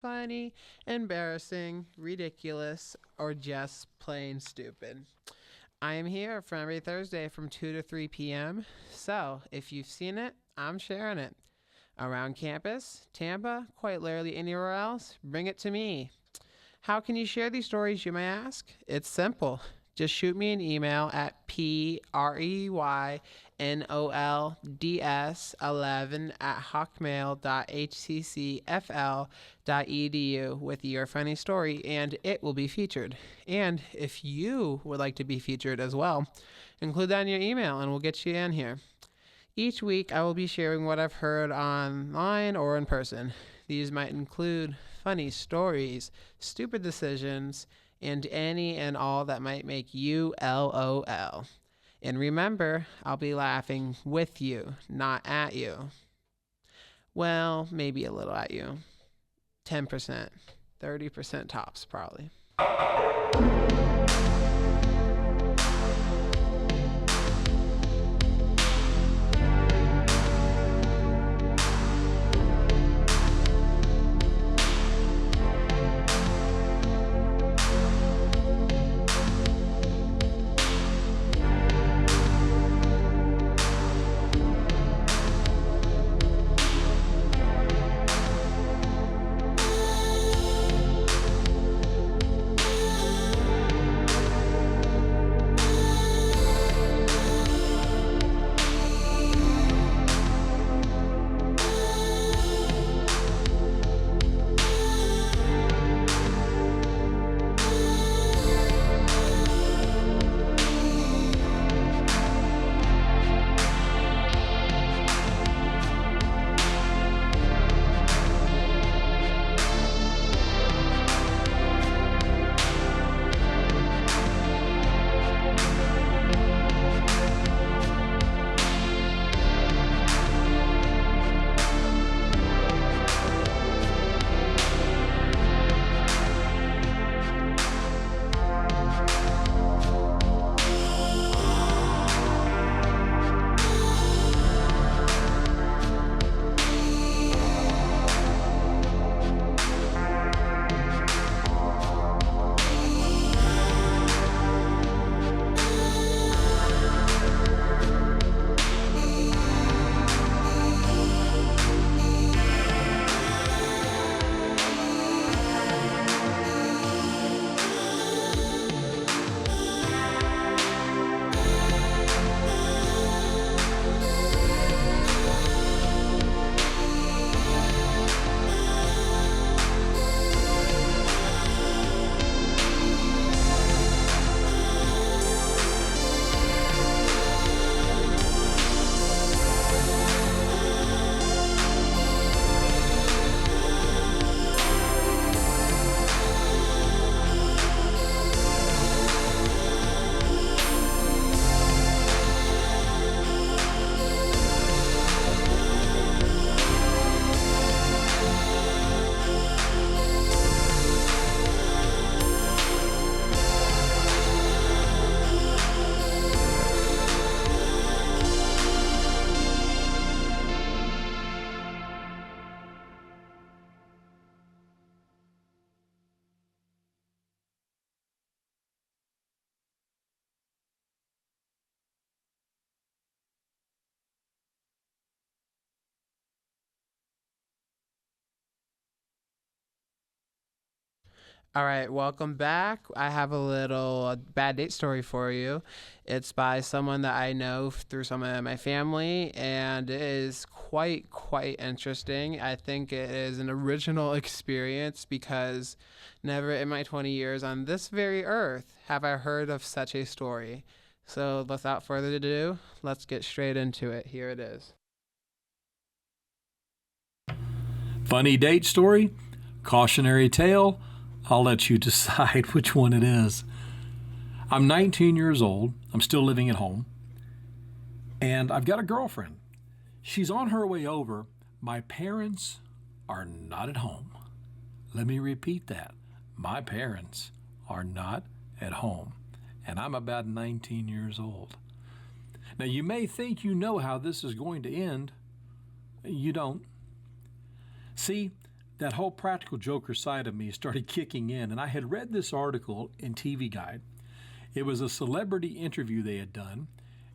funny, embarrassing, ridiculous, or just plain stupid. I am here for every Thursday from 2 to 3 p.m. So if you've seen it, I'm sharing it. Around campus, Tampa, quite literally anywhere else, bring it to me. How can you share these stories, you may ask? It's simple. Just shoot me an email at preynolds11 at hawkmail.hccfl.edu with your funny story, and it will be featured. And if you would like to be featured as well, include that in your email and we'll get you in here. Each week, I will be sharing what I've heard online or in person. These might include funny stories, stupid decisions, and any and all that might make you LOL. And remember, I'll be laughing with you, not at you. Well, maybe a little at you. 10%, 30% tops, probably. All right, welcome back. I have a little bad date story for you. It's by someone that I know through some of my family, and it is quite interesting. I think it is an original experience because never in my 20 years on this very earth have I heard of such a story. So, without further ado, let's get straight into it. Here it is. Funny date story? Cautionary tale? I'll let you decide which one it is. I'm 19 years old. I'm still living at home. And I've got a girlfriend. She's on her way over. My parents are not at home. Let me repeat that. My parents are not at home. And I'm about 19 years old. Now, you may think you know how this is going to end. You don't. See, that whole practical joker side of me started kicking in, and I had read this article in TV Guide. It was a celebrity interview they had done,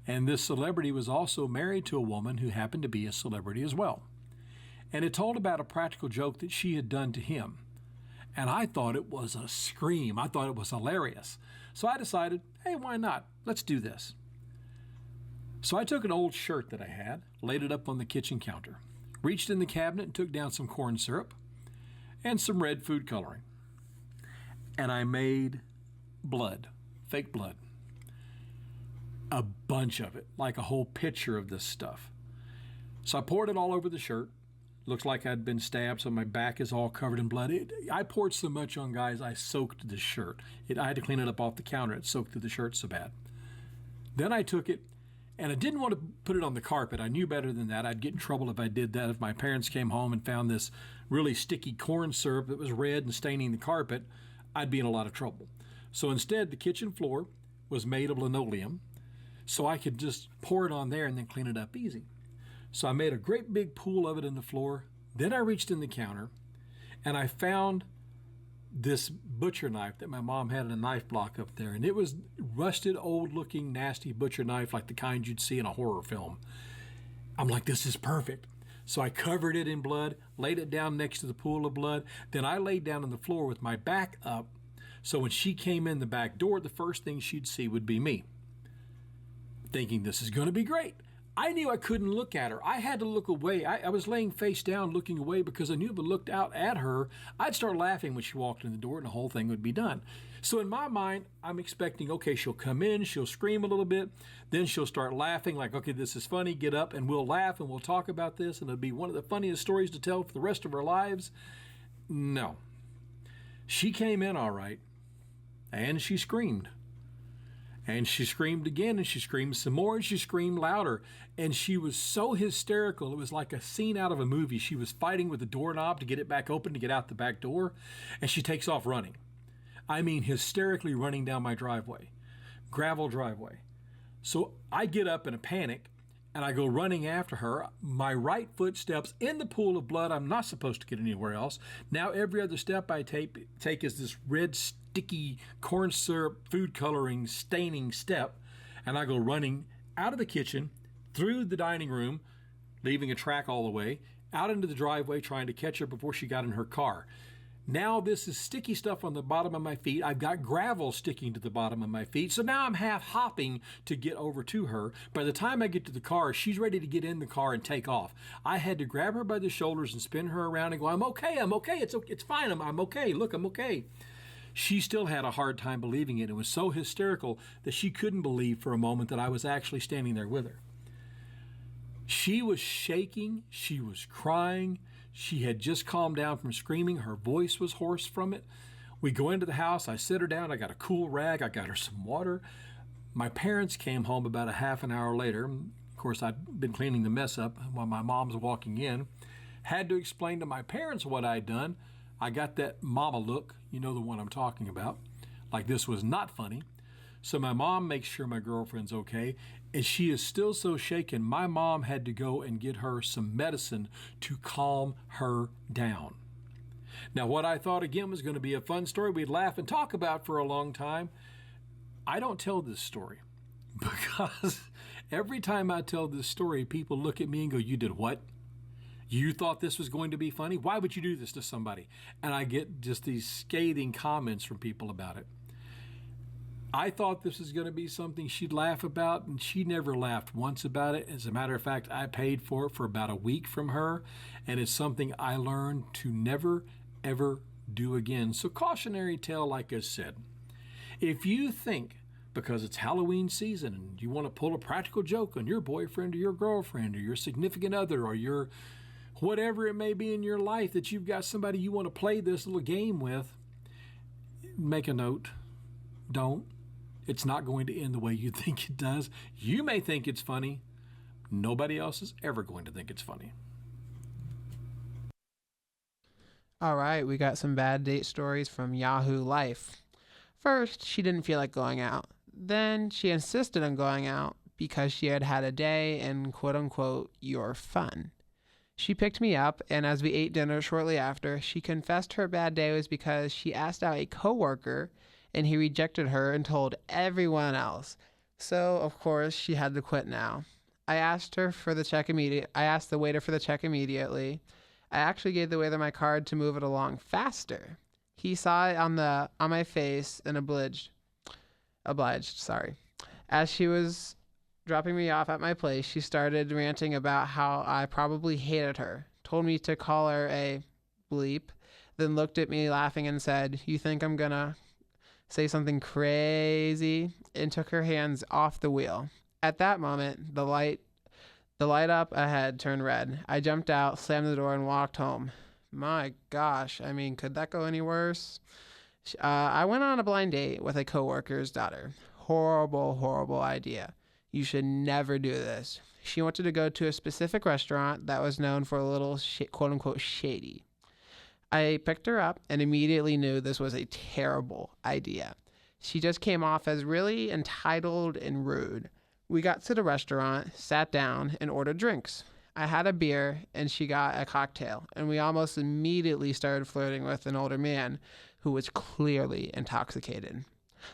and this celebrity was also married to a woman who happened to be a celebrity as well. And it told about a practical joke that she had done to him. And I thought it was a scream. I thought it was hilarious. So I decided, hey, why not? Let's do this. So I took an old shirt that I had, laid it up on the kitchen counter, reached in the cabinet and took down some corn syrup and some red food coloring. And I made blood, fake blood. A bunch of it, like a whole pitcher of this stuff. So I poured it all over the shirt. Looks like I'd been stabbed, so my back is all covered in blood. I poured so much on, guys, I soaked the shirt. I had to clean it up off the counter. It soaked through the shirt so bad. Then I took it, and I didn't want to put it on the carpet. I knew better than that. I'd get in trouble if I did that. If my parents came home and found this really sticky corn syrup that was red and staining the carpet, I'd be in a lot of trouble. So instead, the kitchen floor was made of linoleum, so I could just pour it on there and then clean it up easy. So I made a great big pool of it in the floor. Then I reached in the counter and I found this butcher knife that my mom had in a knife block up there. And it was rusted, old looking, nasty butcher knife like the kind you'd see in a horror film. I'm like, this is perfect. So I covered it in blood, laid it down next to the pool of blood. Then I laid down on the floor with my back up. So when she came in the back door, the first thing she'd see would be me. Thinking this is going to be great. I knew I couldn't look at her. I had to look away. I was laying face down looking away because I knew if I looked out at her, I'd start laughing when she walked in the door and the whole thing would be done. So in my mind, I'm expecting, okay, she'll come in, she'll scream a little bit, then she'll start laughing like, okay, this is funny, get up and we'll laugh and we'll talk about this and it'll be one of the funniest stories to tell for the rest of our lives. No. She came in all right and she screamed. And she screamed again, and she screamed some more, and she screamed louder. And she was so hysterical, it was like a scene out of a movie. She was fighting with the doorknob to get it back open, to get out the back door, and she takes off running. I mean, hysterically running down my driveway, gravel driveway. So I get up in a panic, and I go running after her. My right foot steps in the pool of blood. I'm not supposed to get anywhere else. Now every other step I take is this red, sticky corn syrup, food coloring, staining step. And I go running out of the kitchen, through the dining room, leaving a track all the way, out into the driveway trying to catch her before she got in her car. Now this is sticky stuff on the bottom of my feet. I've got gravel sticking to the bottom of my feet. So now I'm half hopping to get over to her. By the time I get to the car, she's ready to get in the car and take off. I had to grab her by the shoulders and spin her around and go, I'm okay, it's fine, I'm okay, look, I'm okay. She still had a hard time believing it. It was so hysterical that she couldn't believe for a moment that I was actually standing there with her. She was shaking, she was crying. She had just calmed down from screaming. Her voice was hoarse from it. We go into the house. I sit her down. I got a cool rag. I got her some water. My parents came home about a half an hour later. Of course, I'd been cleaning the mess up while my mom's walking in. Had to explain to my parents what I'd done. I got that mama look. You know the one I'm talking about. Like this was not funny. So my mom makes sure my girlfriend's okay, and she is still so shaken. My mom had to go and get her some medicine to calm her down. Now, what I thought again was going to be a fun story we'd laugh and talk about for a long time, I don't tell this story because every time I tell this story, people look at me and go, you did what? You thought this was going to be funny? Why would you do this to somebody? And I get just these scathing comments from people about it. I thought this was going to be something she'd laugh about, and she never laughed once about it. As a matter of fact, I paid for it for about a week from her, and it's something I learned to never, ever do again. So cautionary tale, like I said. If you think because it's Halloween season and you want to pull a practical joke on your boyfriend or your girlfriend or your significant other or your whatever it may be in your life that you've got somebody you want to play this little game with, make a note. Don't. It's not going to end the way you think it does. You may think it's funny. Nobody else is ever going to think it's funny. All right, we got some bad date stories from Yahoo Life. First, she didn't feel like going out. Then she insisted on going out because she had had a day in quote-unquote your fun. She picked me up, and as we ate dinner shortly after, she confessed her bad day was because she asked out a coworker and he rejected her and told everyone else. So, of course, she had to quit now. I asked the waiter for the check immediately. I actually gave the waiter my card to move it along faster. He saw it on my face and obliged, sorry. As she was dropping me off at my place, she started ranting about how I probably hated her, told me to call her a bleep, then looked at me laughing and said, "You think I'm gonna say something crazy?" and took her hands off the wheel. At that moment, the light up ahead turned red. I jumped out, slammed the door, and walked home. My gosh, I mean, could that go any worse? I went on a blind date with a coworker's daughter. Horrible, horrible idea. You should never do this. She wanted to go to a specific restaurant that was known for a little quote-unquote shady. I picked her up and immediately knew this was a terrible idea. She just came off as really entitled and rude. We got to the restaurant, sat down, and ordered drinks. I had a beer and she got a cocktail, and we almost immediately started flirting with an older man who was clearly intoxicated.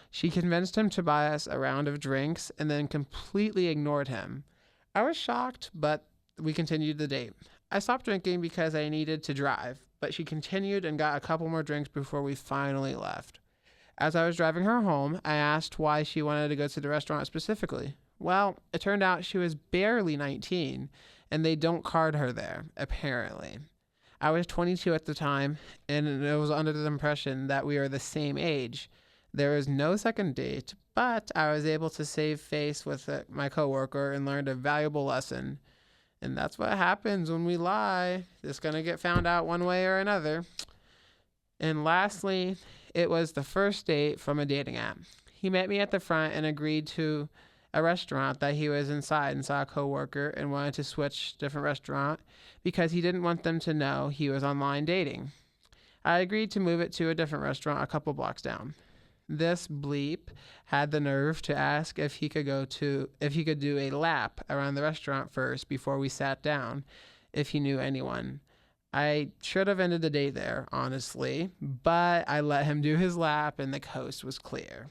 She convinced him to buy us a round of drinks and then completely ignored him. I was shocked, but we continued the date. I stopped drinking because I needed to drive, but she continued and got a couple more drinks before we finally left. As I was driving her home, I asked why she wanted to go to the restaurant specifically. Well, it turned out she was barely 19, and they don't card her there, apparently. I was 22 at the time, and I was under the impression that we were the same age. There was no second date, but I was able to save face with my coworker and learned a valuable lesson. And that's what happens when we lie. It's going to get found out one way or another. And lastly, it was the first date from a dating app. He met me at the front and agreed to a restaurant that he was inside and saw a coworker and wanted to switch different restaurant because he didn't want them to know he was online dating. I agreed to move it to a different restaurant a couple blocks down. This bleep had the nerve to ask if he could do a lap around the restaurant first before we sat down, if he knew anyone. I should have ended the date there, honestly, but I let him do his lap and the coast was clear.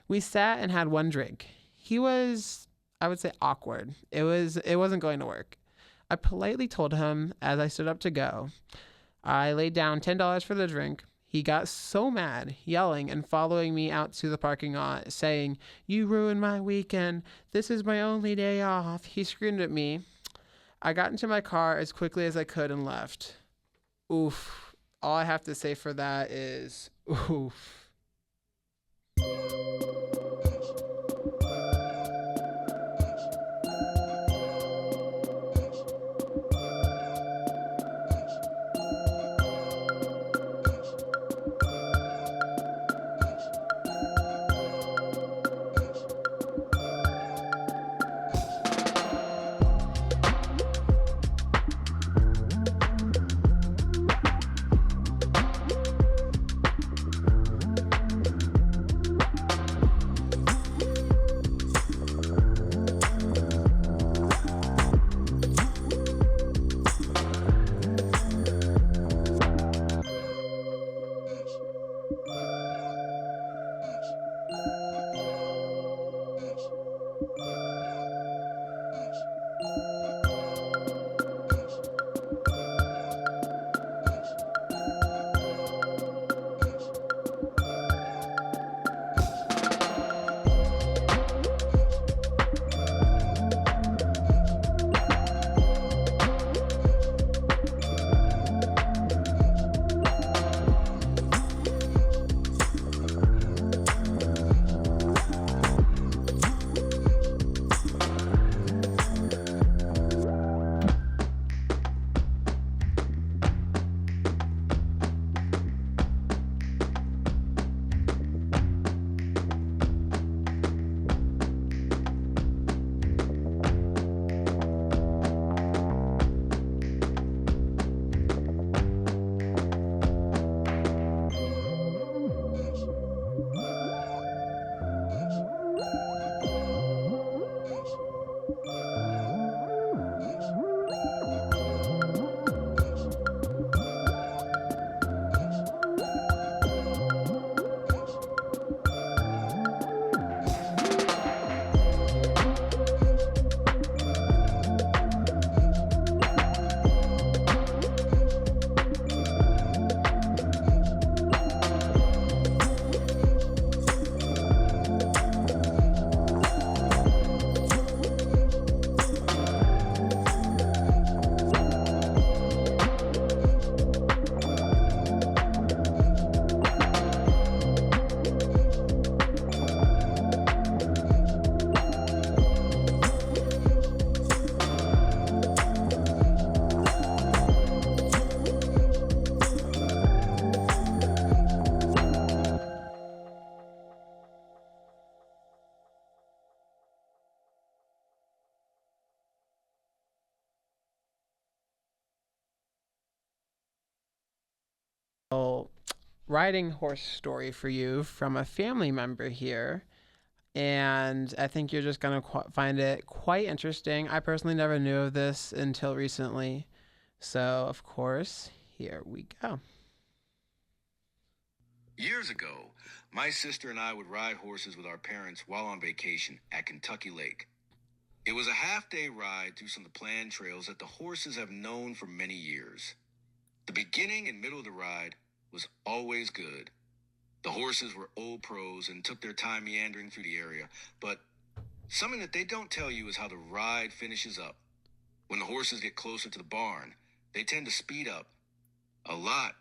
We sat and had one drink. He was, I would say, awkward. It wasn't going to work. I politely told him as I stood up to go. I laid down $10 for the drink. He got so mad, yelling and following me out to the parking lot, saying, "You ruined my weekend. This is my only day off." He screamed at me. I got into my car as quickly as I could and left. Oof. All I have to say for that is, oof. So, riding horse story for you from a family member here. And I think you're just going to find it quite interesting. I personally never knew of this until recently. So, of course, here we go. Years ago, my sister and I would ride horses with our parents while on vacation at Kentucky Lake. It was a half-day ride through some of the planned trails that the horses have known for many years. The beginning and middle of the ride was always good. The horses were old pros and took their time meandering through the area, but something that they don't tell you is how the ride finishes up. When the horses get closer to the barn, they tend to speed up a lot,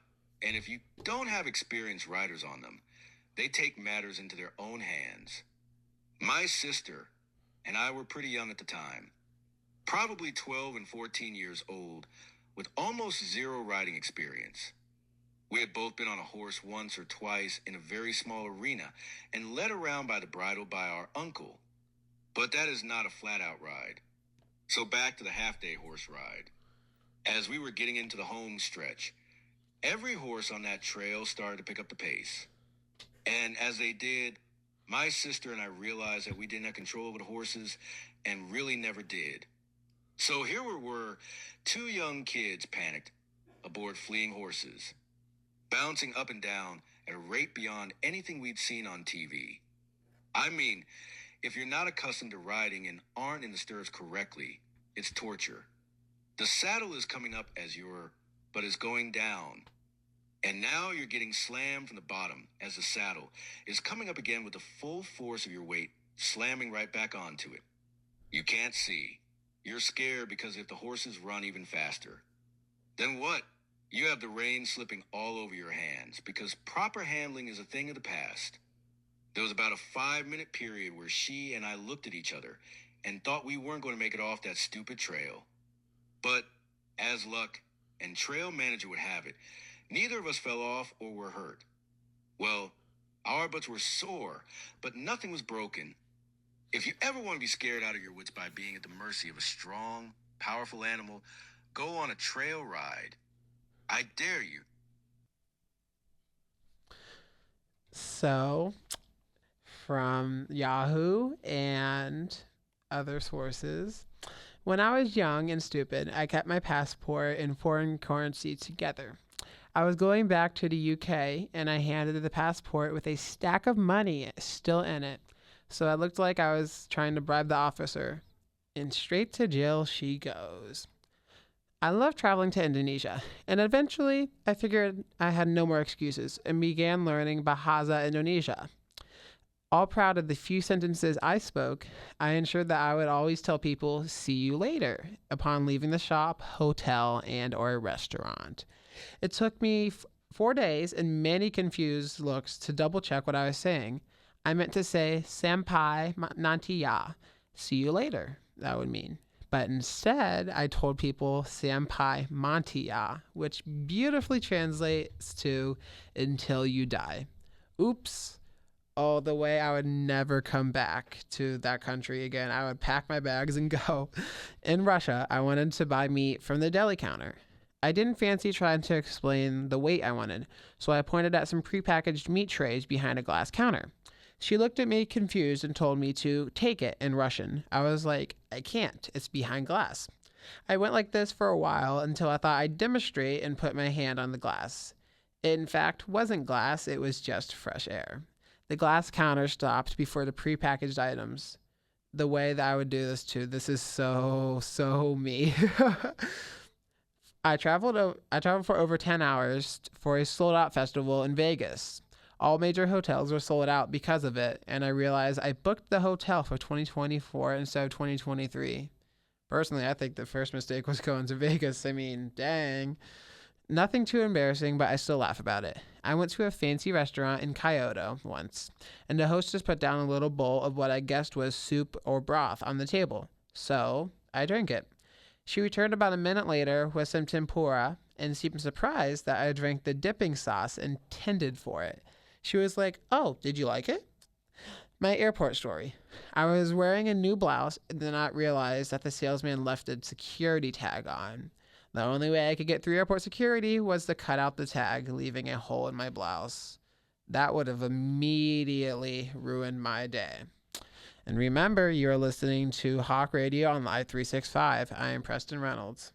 and if you don't have experienced riders on them, they take matters into their own hands. My sister and I were pretty young at the time, probably 12 and 14 years old, with almost zero riding experience. We had both been on a horse once or twice in a very small arena and led around by the bridle by our uncle. But that is not a flat-out ride. So back to the half-day horse ride. As we were getting into the home stretch, every horse on that trail started to pick up the pace. And as they did, my sister and I realized that we didn't have control over the horses and really never did. So here we were, two young kids panicked aboard fleeing horses, bouncing up and down at a rate beyond anything we'd seen on TV. I mean, if you're not accustomed to riding and aren't in the stirrups correctly, it's torture. The saddle is coming up but is going down. And now you're getting slammed from the bottom as the saddle is coming up again with the full force of your weight slamming right back onto it. You can't see. You're scared because if the horses run even faster, then what? You have the reins slipping all over your hands because proper handling is a thing of the past. There was about a 5-minute period where she and I looked at each other and thought we weren't going to make it off that stupid trail. But as luck and trail manager would have it, neither of us fell off or were hurt. Well, our butts were sore, but nothing was broken. If you ever want to be scared out of your wits by being at the mercy of a strong, powerful animal, go on a trail ride. I dare you. So, from Yahoo and other sources, when I was young and stupid, I kept my passport and foreign currency together. I was going back to the UK and I handed the passport with a stack of money still in it. So it looked like I was trying to bribe the officer. And straight to jail she goes. I love traveling to Indonesia, and eventually I figured I had no more excuses and began learning Bahasa Indonesia. All proud of the few sentences I spoke, I ensured that I would always tell people, "See you later," upon leaving the shop, hotel, and or restaurant. It took me 4 days and many confused looks to double check what I was saying. I meant to say, "Sampai nanti ya," see you later, that would mean. But instead, I told people "Sampai manti ya," which beautifully translates to "until you die." Oops. Oh, the way I would never come back to that country again. I would pack my bags and go. In Russia, I wanted to buy meat from the deli counter. I didn't fancy trying to explain the weight I wanted, so I pointed at some prepackaged meat trays behind a glass counter. She looked at me confused and told me to take it in Russian. I was like, "I can't, it's behind glass." I went like this for a while until I thought I'd demonstrate and put my hand on the glass. It in fact wasn't glass, it was just fresh air. The glass counter stopped before the prepackaged items. The way that I would do this too, this is so me. I traveled for over 10 hours for a sold out festival in Vegas. All major hotels were sold out because of it, and I realized I booked the hotel for 2024 instead of 2023. Personally, I think the first mistake was going to Vegas. I mean, dang. Nothing too embarrassing, but I still laugh about it. I went to a fancy restaurant in Kyoto once, and the hostess put down a little bowl of what I guessed was soup or broth on the table. So I drank it. She returned about a minute later with some tempura and seemed surprised that I drank the dipping sauce intended for it. She was like, "Oh, did you like it?" My airport story. I was wearing a new blouse and did not realize that the salesman left a security tag on. The only way I could get through airport security was to cut out the tag, leaving a hole in my blouse. That would have immediately ruined my day. And remember, you're listening to Hawk Radio on Live 365. I am Preston Reynolds.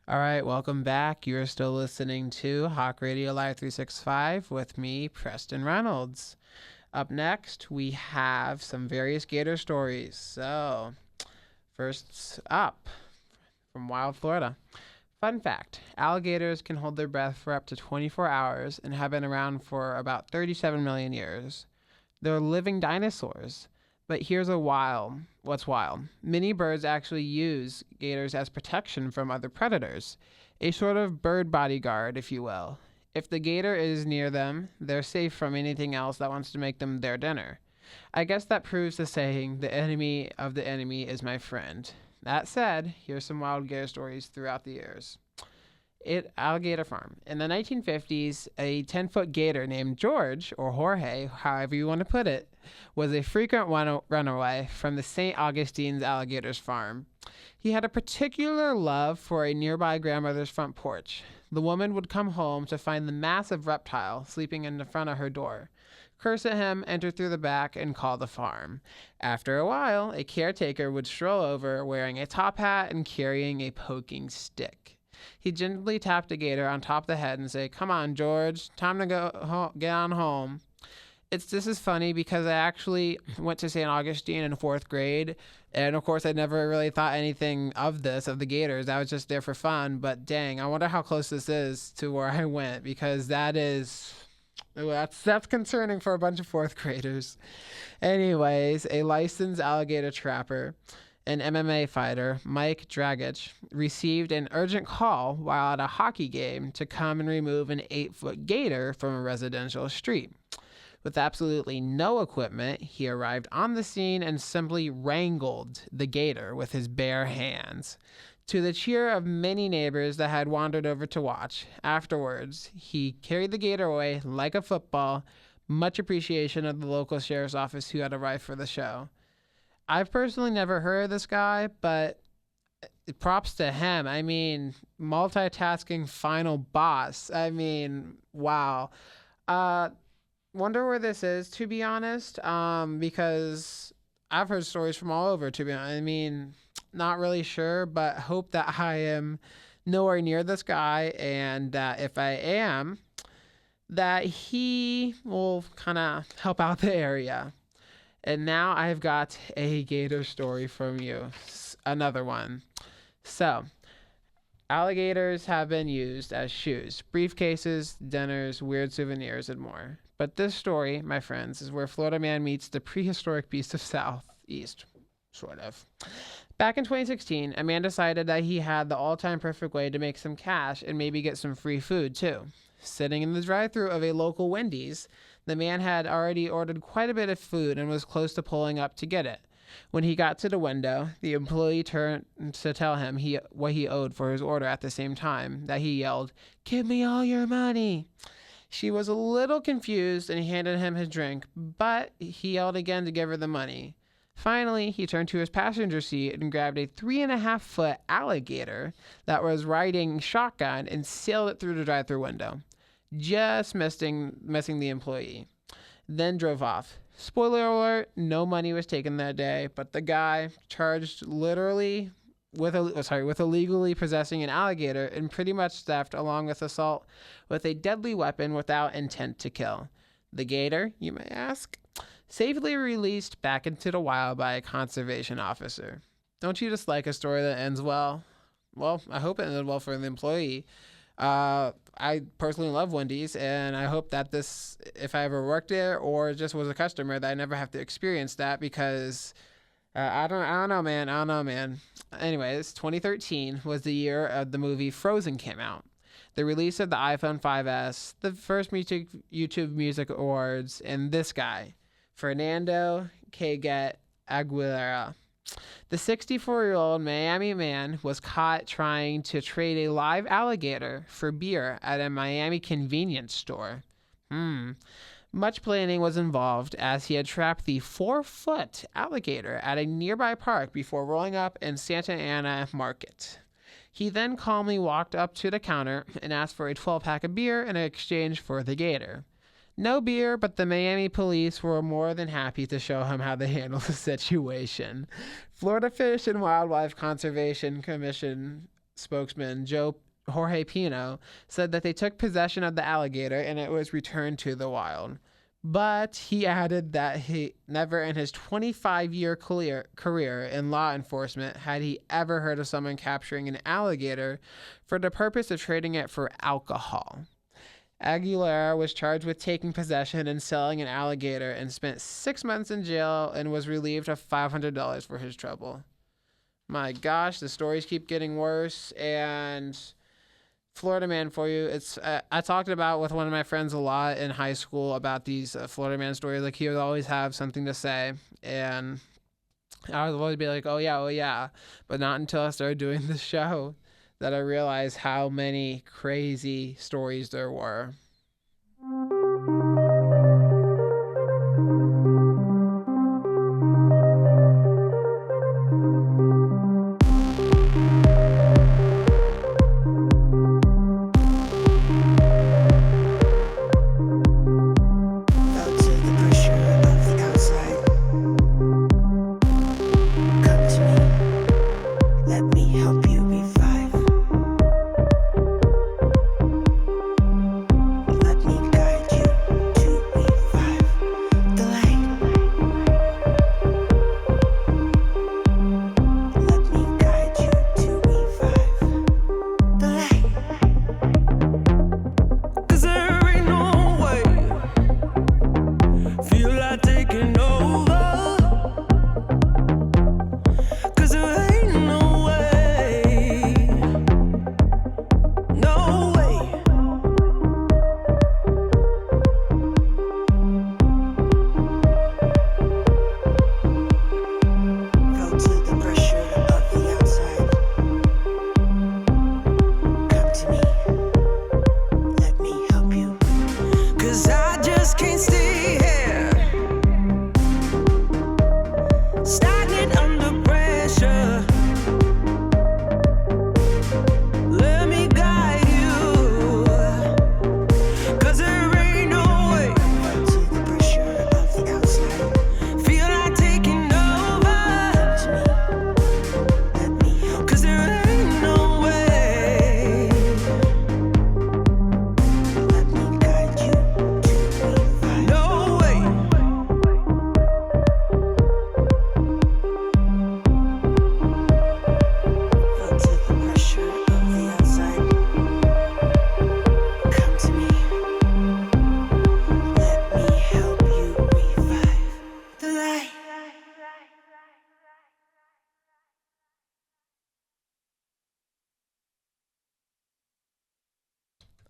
All right, welcome back. You're still listening to Hawk Radio Live 365 with me, Preston Reynolds. Up next, we have some various gator stories. So, first up, from Wild Florida. Fun fact, alligators can hold their breath for up to 24 hours and have been around for about 37 million years. They're living dinosaurs. But here's what's wild. Many birds actually use gators as protection from other predators, a sort of bird bodyguard, if you will. If the gator is near them, they're safe from anything else that wants to make them their dinner. I guess that proves the saying, the enemy of the enemy is my friend. That said, here's some wild gator stories throughout the years. Alligator farm. In the 1950s, a 10-foot gator named George, or Jorge, however you want to put it, was a frequent runaway from the St. Augustine's alligators farm. He had a particular love for a nearby grandmother's front porch. The woman would come home to find the massive reptile sleeping in the front of her door, curse at him, enter through the back, and call the farm. After a while, a caretaker would stroll over wearing a top hat and carrying a poking stick. He gently tapped the gator on top of the head and say, "Come on, George, time to get on home." This is funny because I actually went to St. Augustine in 4th grade, and of course I never really thought anything of the gators. I was just there for fun, but dang, I wonder how close this is to where I went, because that's concerning for a bunch of 4th graders. Anyways, a licensed alligator trapper, an MMA fighter, Mike Dragich, received an urgent call while at a hockey game to come and remove an 8-foot gator from a residential street. With absolutely no equipment, he arrived on the scene and simply wrangled the gator with his bare hands. To the cheer of many neighbors that had wandered over to watch, afterwards, he carried the gator away like a football, much appreciation of the local sheriff's office who had arrived for the show. I've personally never heard of this guy, but props to him. I mean, multitasking final boss. I mean, wow. Wonder where this is, to be honest, because I've heard stories from all over, to be honest. I mean, not really sure, but hope that I am nowhere near this guy, and that if I am, that he will kind of help out the area. And now I've got a gator story from you. Another one. So, alligators have been used as shoes, briefcases, dinners, weird souvenirs, and more. But this story, my friends, is where Florida man meets the prehistoric beast of Southeast. Sort of. Back in 2016, a man decided that he had the all-time perfect way to make some cash and maybe get some free food, too. Sitting in the drive-thru of a local Wendy's, the man had already ordered quite a bit of food and was close to pulling up to get it. When he got to the window, the employee turned to tell him what he owed for his order at the same time that he yelled, "Give me all your money." She was a little confused and he handed him his drink, but he yelled again to give her the money. Finally, he turned to his passenger seat and grabbed a 3.5-foot alligator that was riding shotgun and sailed it through the drive-thru window, just missing the employee. Then drove off. Spoiler alert, no money was taken that day, but the guy charged literally with illegally possessing an alligator and pretty much theft along with assault with a deadly weapon without intent to kill. The gator, you may ask, safely released back into the wild by a conservation officer. Don't you just like a story that ends well? Well, I hope it ended well for the employee. I personally love Wendy's, and I hope that this, if I ever worked there or just was a customer, that I never have to experience that, because I don't know, man. Anyways, 2013 was the year of the movie Frozen came out. The release of the iPhone 5S, the first YouTube Music Awards, and this guy, Fernando Caguet Aguilera. The 64-year-old Miami man was caught trying to trade a live alligator for beer at a Miami convenience store. Much planning was involved, as he had trapped the 4-foot alligator at a nearby park before rolling up in Santa Ana Market. He then calmly walked up to the counter and asked for a 12-pack of beer in exchange for the gator. No beer, but the Miami police were more than happy to show him how to handle the situation. Florida Fish and Wildlife Conservation Commission spokesman Jorge Pino said that they took possession of the alligator and it was returned to the wild. But he added that he never in his 25-year career in law enforcement had he ever heard of someone capturing an alligator for the purpose of trading it for alcohol. Aguilera was charged with taking possession and selling an alligator and spent 6 months in jail and was relieved of $500 for his trouble. My gosh, the stories keep getting worse. And Florida man for you. It's I talked about with one of my friends a lot in high school about these Florida man stories. Like, he would always have something to say, and I would always be like, oh yeah. But not until I started doing this show that I realized how many crazy stories there were.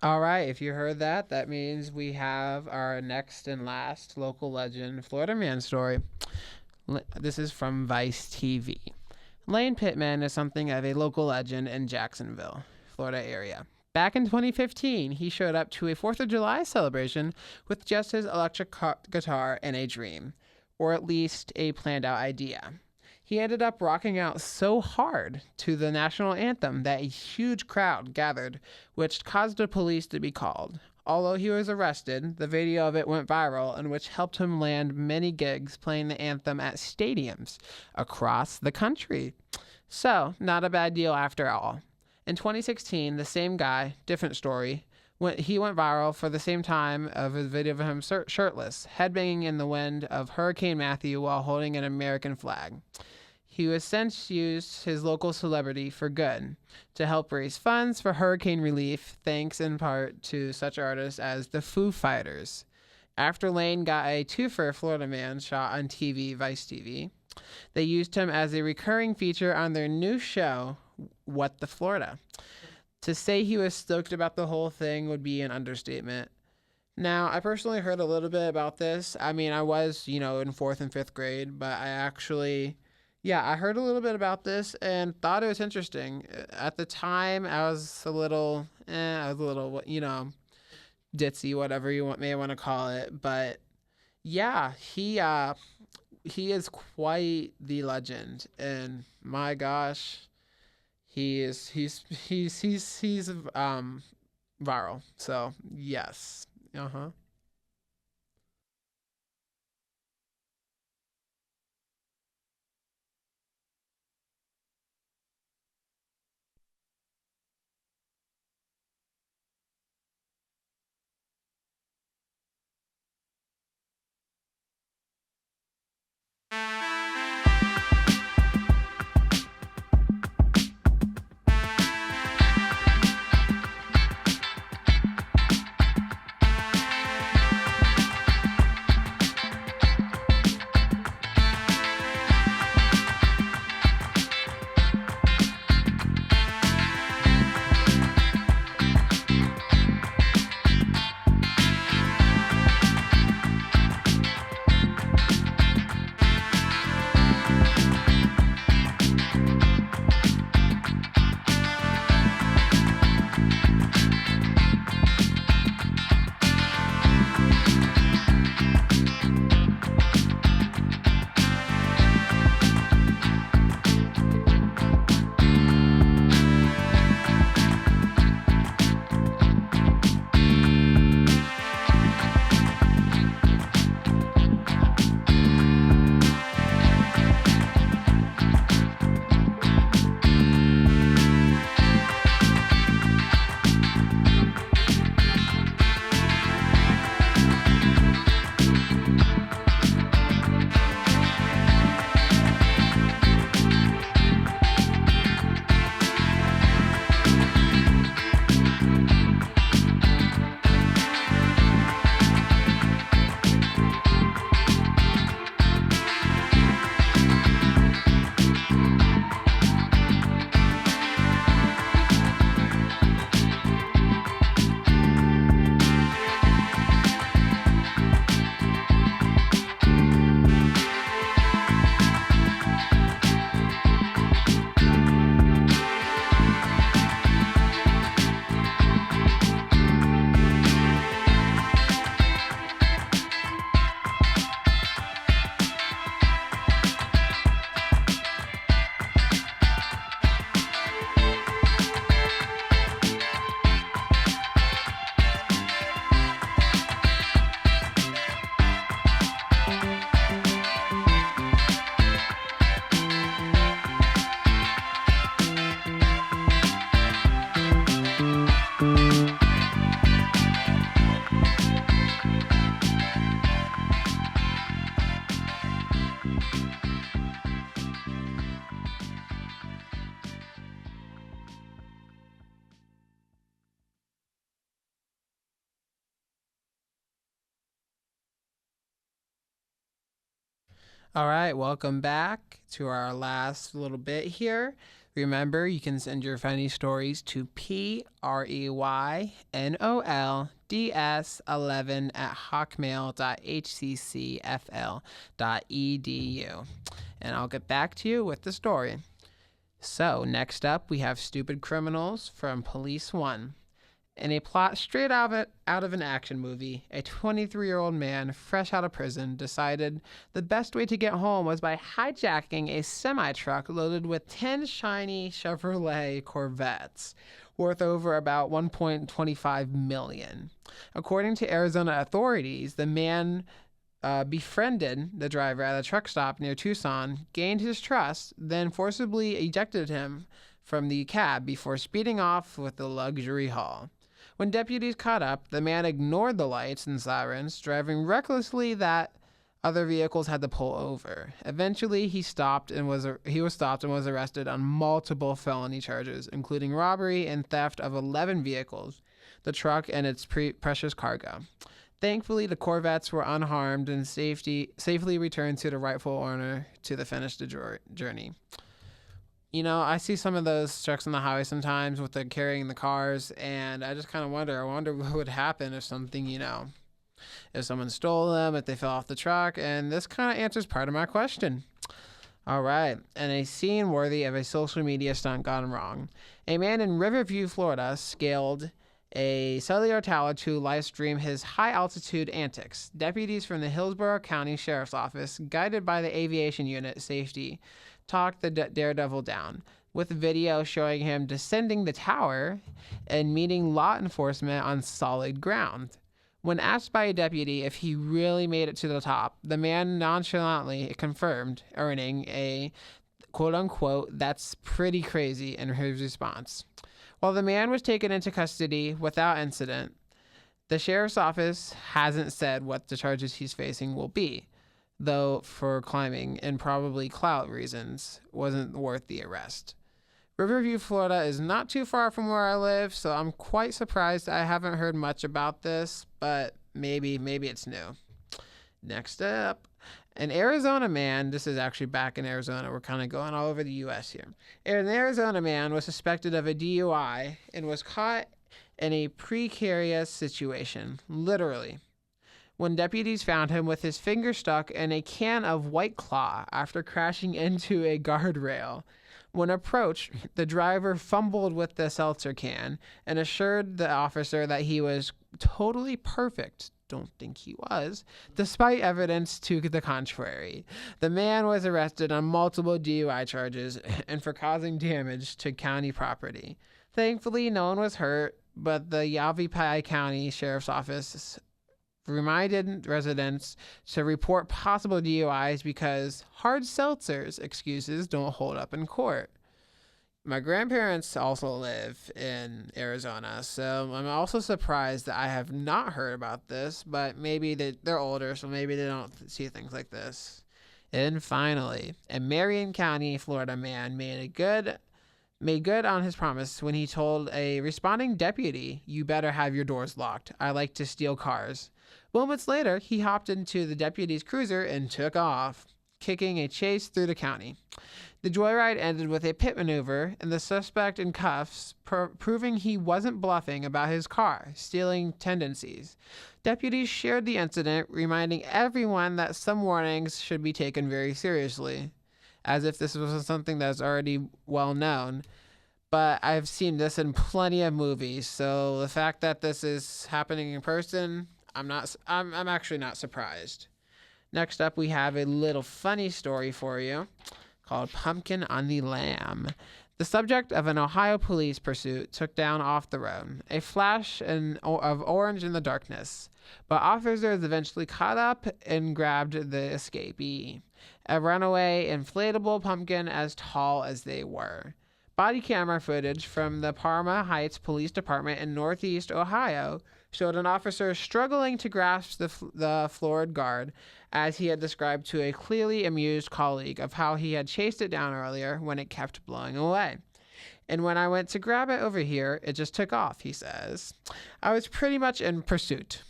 All right, if you heard that, that means we have our next and last local legend Florida man story. This is from Vice TV. Lane Pittman is something of a local legend in Jacksonville, Florida area. Back in 2015, he showed up to a 4th of July celebration with just his electric guitar and a dream, or at least a planned out idea. He ended up rocking out so hard to the national anthem that a huge crowd gathered, which caused the police to be called. Although he was arrested, the video of it went viral, and which helped him land many gigs playing the anthem at stadiums across the country. So, not a bad deal after all. In 2016, the same guy, different story, he went viral for the same time of a video of him shirtless, headbanging in the wind of Hurricane Matthew while holding an American flag. He has since used his local celebrity for good to help raise funds for hurricane relief, thanks in part to such artists as the Foo Fighters. After Lane got a twofer Florida man shot on TV, Vice TV, they used him as a recurring feature on their new show, What the Florida. To say he was stoked about the whole thing would be an understatement. Now, I personally heard a little bit about this. I mean, I was, in 4th and 5th grade, but I heard a little bit about this and thought it was interesting. At the time, I was a little, ditzy, whatever you may want to call it. But yeah, he is quite the legend, and my gosh, he's viral. So yes, uh-huh. All right, welcome back to our last little bit here. Remember, you can send your funny stories to preynolds11@hotmail.hccfl.edu. And I'll get back to you with the story. So, next up, we have Stupid Criminals from Police 1. In a plot straight out of an action movie, a 23-year-old man fresh out of prison decided the best way to get home was by hijacking a semi-truck loaded with 10 shiny Chevrolet Corvettes worth over about $1.25 million. According to Arizona authorities, the man befriended the driver at a truck stop near Tucson, gained his trust, then forcibly ejected him from the cab before speeding off with the luxury haul. When deputies caught up, the man ignored the lights and sirens, driving recklessly that other vehicles had to pull over. Eventually, he was stopped and was arrested on multiple felony charges, including robbery and theft of 11 vehicles, the truck and its precious cargo. Thankfully, the Corvettes were unharmed and safely returned to the rightful owner to the finished journey. You know, I see some of those trucks on the highway sometimes with the carrying the cars, and I just kind of wonder what would happen if something, if someone stole them, if they fell off the truck, and this kind of answers part of my question. All right, and a scene worthy of a social media stunt gone wrong. A man in Riverview, Florida, scaled a cellular tower to live stream his high-altitude antics. Deputies from the Hillsborough County Sheriff's Office, guided by the Aviation Unit Safety, talked the daredevil down, with video showing him descending the tower and meeting law enforcement on solid ground. When asked by a deputy if he really made it to the top, the man nonchalantly confirmed, earning a quote-unquote, "that's pretty crazy," in his response. While the man was taken into custody without incident, the sheriff's office hasn't said what the charges he's facing will be, though for climbing and probably clout reasons wasn't worth the arrest. Riverview, Florida is not too far from where I live, so I'm quite surprised I haven't heard much about this, but maybe it's new. Next up, an Arizona man, this is actually back in Arizona, we're kind of going all over the U.S. here. An Arizona man was suspected of a DUI and was caught in a precarious situation, literally, when deputies found him with his finger stuck in a can of White Claw after crashing into a guardrail. When approached, the driver fumbled with the seltzer can and assured the officer that he was totally perfect. Don't think he was, despite evidence to the contrary. The man was arrested on multiple DUI charges and for causing damage to county property. Thankfully, no one was hurt, but the Yavapai County Sheriff's Office reminded residents to report possible DUIs because hard seltzers excuses don't hold up in court. My grandparents also live in Arizona, so I'm also surprised that I have not heard about this, but maybe they're older, so maybe they don't see things like this. And finally, a Marion County, Florida man made good on his promise when he told a responding deputy, "You better have your doors locked. I like to steal cars." Moments later, he hopped into the deputy's cruiser and took off, kicking a chase through the county. The joyride ended with a pit maneuver and the suspect in cuffs, proving he wasn't bluffing about his car stealing tendencies. Deputies shared the incident, reminding everyone that some warnings should be taken very seriously, as if this was something that's already well known. But I've seen this in plenty of movies, so the fact that this is happening in person, I'm actually not surprised. Next up, we have a little funny story for you called Pumpkin on the Lam. The subject of an Ohio police pursuit took down off the road, a flash of orange in the darkness, but officers eventually caught up and grabbed the escapee, a runaway inflatable pumpkin as tall as they were. Body camera footage from the Parma Heights Police Department in Northeast Ohio showed an officer struggling to grasp the floored guard, as he had described to a clearly amused colleague of how he had chased it down earlier when it kept blowing away. "And when I went to grab it over here, it just took off," he says. "I was pretty much in pursuit."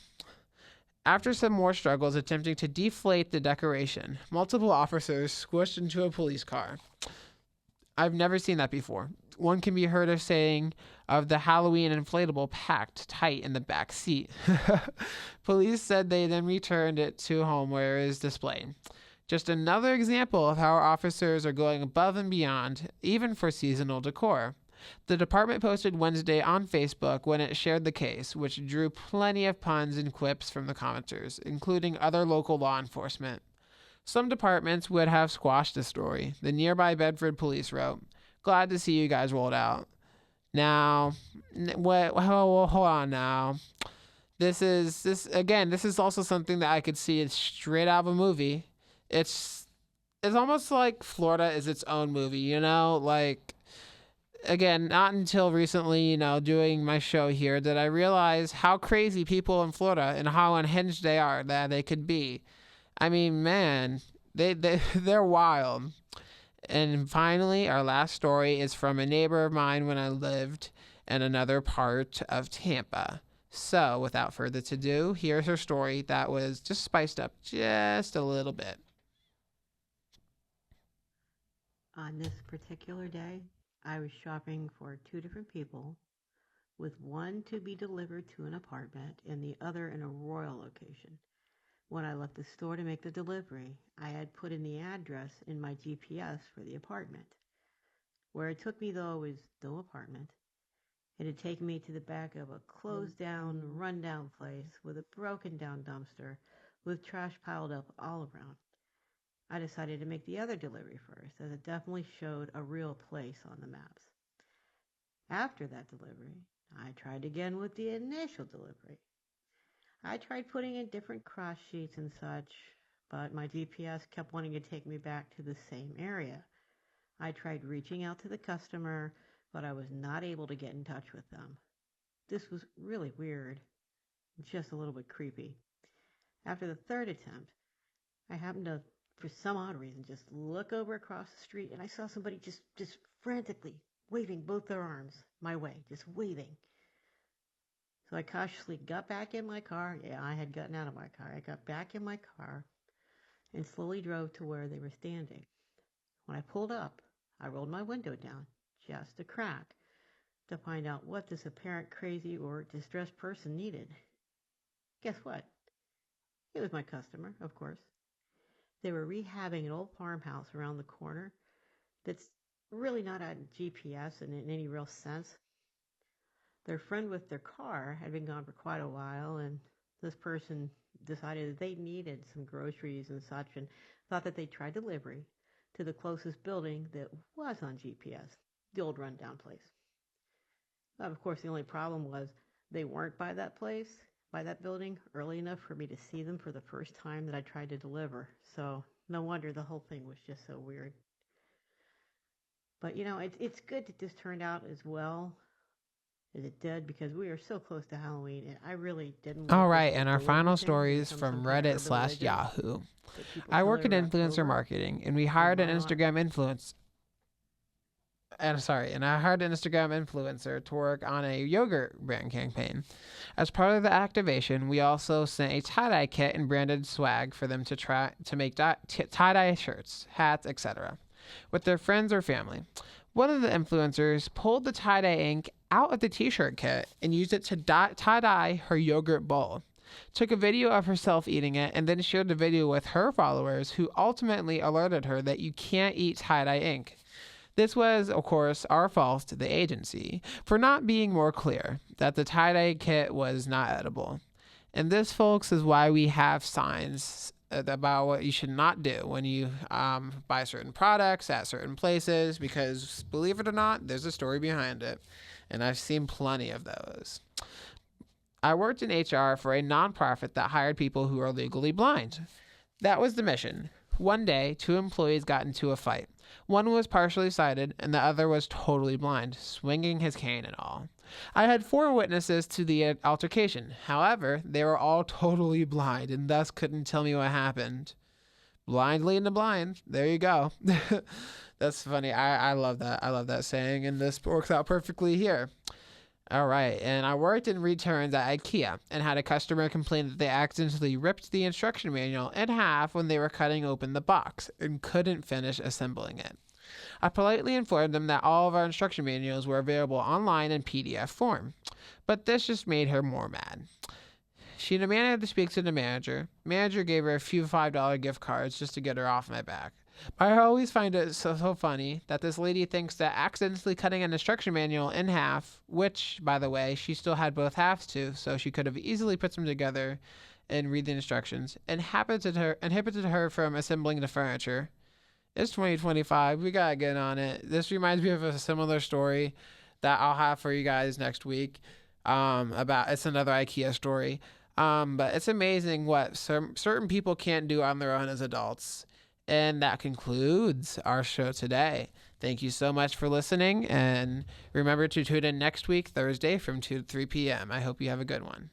After some more struggles attempting to deflate the decoration, multiple officers squished into a police car. I've never seen that before. One can be heard of saying of the Halloween inflatable packed tight in the back seat. Police said they then returned it to home where it is displayed. Just another example of how our officers are going above and beyond, even for seasonal decor. The department posted Wednesday on Facebook when it shared the case, which drew plenty of puns and quips from the commenters, including other local law enforcement. Some departments would have squashed the story. The nearby Bedford police wrote, "Glad to see you guys rolled out." Now, hold on now. This is also something that I could see it's straight out of a movie. It's almost like Florida is its own movie, you know? Like, again, not until recently, doing my show here, did I realize how crazy people in Florida and how unhinged they are, that they could be. I mean, man, they're wild. And finally, our last story is from a neighbor of mine when I lived in another part of Tampa. So, without further ado, here's her story that was just spiced up just a little bit. On this particular day, I was shopping for 2 different people, with one to be delivered to an apartment and the other in a rural location. When I left the store to make the delivery, I had put in the address in my GPS for the apartment. Where it took me, though, was no apartment. It had taken me to the back of a closed-down, run-down place with a broken-down dumpster with trash piled up all around. I decided to make the other delivery first, as it definitely showed a real place on the maps. After that delivery, I tried again with the initial delivery. I tried putting in different cross sheets and such, but my GPS kept wanting to take me back to the same area. I tried reaching out to the customer, but I was not able to get in touch with them. This was really weird, just a little bit creepy. After the third attempt, I happened to, for some odd reason, just look over across the street, and I saw somebody just frantically waving both their arms my way, just waving. So I cautiously got back in my car. Yeah, I had gotten out of my car. I got back in my car and slowly drove to where they were standing. When I pulled up, I rolled my window down, just a crack, to find out what this apparent crazy or distressed person needed. Guess what? It was my customer, of course. They were rehabbing an old farmhouse around the corner that's really not on GPS in any real sense. Their friend with their car had been gone for quite a while, and this person decided that they needed some groceries and such, and thought that they'd try delivery to the closest building that was on GPS, the old rundown place. But of course, the only problem was they weren't by that place, by that building, early enough for me to see them for the first time that I tried to deliver. So no wonder the whole thing was just so weird. But it's good that this turned out as well as it did, because we are so close to Halloween, and I really didn't. All right, and our final story is from Reddit/Yahoo. I work in influencer marketing, and we hired an Instagram influencer. And I hired an Instagram influencer to work on a yogurt brand campaign. As part of the activation, we also sent a tie-dye kit and branded swag for them to try to make tie-dye shirts, hats, etc. with their friends or family. One of the influencers pulled the tie-dye ink out of the t-shirt kit and used it to tie-dye her yogurt bowl. Took a video of herself eating it and then shared the video with her followers, who ultimately alerted her that you can't eat tie-dye ink. This was, of course, our fault to the agency for not being more clear that the tie-dye kit was not edible. And this, folks, is why we have signs about what you should not do when you buy certain products at certain places, because believe it or not, there's a story behind it. And I've seen plenty of those. I worked in HR for a nonprofit that hired people who are legally blind. That was the mission. One day, 2 employees got into a fight. One was partially sighted, and the other was totally blind, swinging his cane and all. I had 4 witnesses to the altercation. However, they were all totally blind and thus couldn't tell me what happened. Blind leading the blind. There you go. That's funny. I love that. I love that saying, and this works out perfectly here. All right, and I worked in returns at IKEA and had a customer complain that they accidentally ripped the instruction manual in half when they were cutting open the box and couldn't finish assembling it. I politely informed them that all of our instruction manuals were available online in PDF form, but this just made her more mad. She demanded to speak to the manager. Manager gave her a few $5 gift cards just to get her off my back. I always find it so funny that this lady thinks that accidentally cutting an instruction manual in half, which, by the way, she still had both halves to, so she could have easily put them together and read the instructions, inhibited her from assembling the furniture. It's 2025. We gotta get on it. This reminds me of a similar story that I'll have for you guys next week. It's another IKEA story. But it's amazing what certain people can't do on their own as adults. And that concludes our show today. Thank you so much for listening, and remember to tune in next week, Thursday, from 2 to 3 p.m. I hope you have a good one.